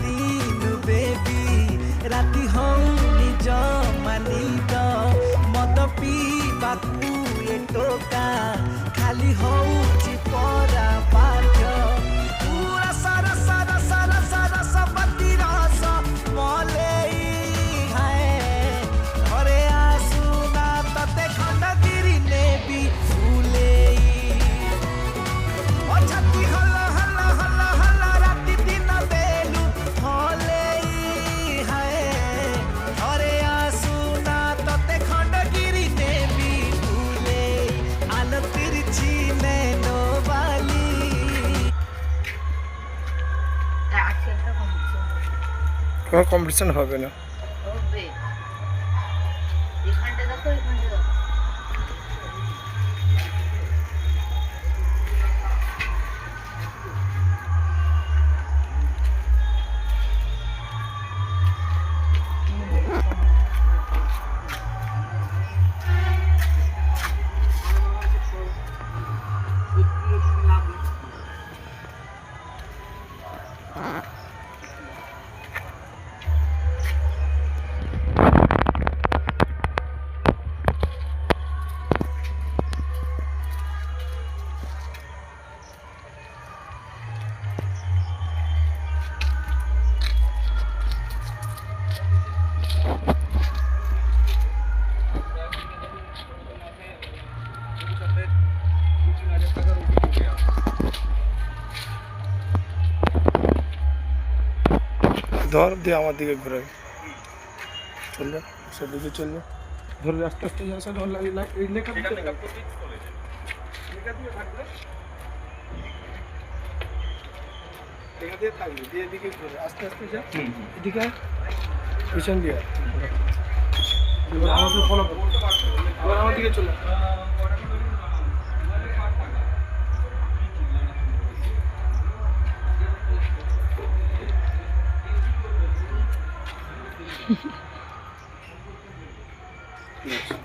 दिन बेबी राति हौ निज मानिद मद पीबाकू ए टोका खाली हौची परा बाध्य पूरा सारा सारा सारा सारा सबती रस मलेई हाय घरे आसुना तते खंडगिरी नेबी फुलेई छाती हल्ला हल्ला हल्ला हल्ला राति दिन बेलू हलेई हाय घरे आसुना तते खंडगिरी नेबी फुलेई आलो तिरछी नैनो वाली কোনো কম্পিটিশন হবে না। হবে এখানটা দেখো এখানটা দেখো ধর দিয়ে আমার দিকে ঘুরে চল যা সেদিকে চল যা ধরে আস্তে আস্তে যা সে এই লেখা দিতে লেখা দিয়ে থাকবে লেখা দিয়ে থাকবে দিয়ে এদিকে ঘুরে আস্তে আস্তে যা এদিকে পিছন দিয়ে এবার আমাদের ফলো কর এবার আমার দিকে চলে Yes.